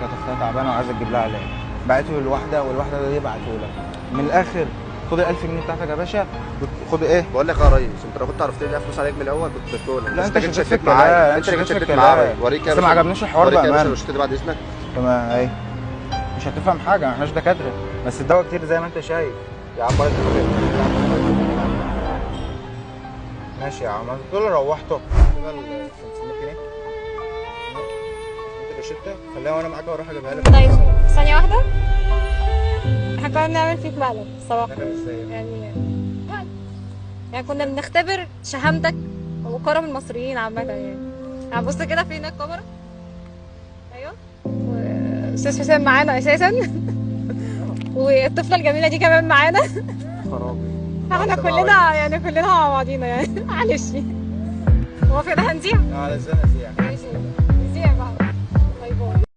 كانت اختها تعبانه وعايزه تجيب لها علاج، بعته للواحده والواحده دي بعته لك. من الاخر خد ال 1000 جنيه بتاعتك يا باشا. خد ايه؟ بقول لك يا ريس، انت لو كنت عرفت لي فلوس عليك من الاول كنت اديتهولك. لا انت جيت شديت في شديت الكلام، معايا، انت انت اللي شديت جيت في شديت معايا. الكلام. وريك يا بس باشا، ما عجبنيش الحوار وريك يا باشا بامانه. الروشته دي بعد اذنك. تمام ايه؟ مش هتفهم حاجه، ما احناش دكاتره، بس الدواء كتير زي ما انت شايف. يا عم بايظ ماشي يا عم، دول روحته كده ال 500 جنيه. انت روشته خليها وانا معاك واروح اجيبها لك. طيب ثانية واحدة، احنا كنا بنعمل فيك مقلب الصراحة. نعمل ازاي؟ يعني كنا بنختبر شهامتك وكرم المصريين عامة يعني بص كده فين الكاميرا. ايوه، واستاذ حسام معانا اساسا والطفلة الجميلة دي كمان معانا. خرابي. احنا كلنا مع بعضينا يعني معلش. هو في ده هنذيع؟ على ازاي نذيع؟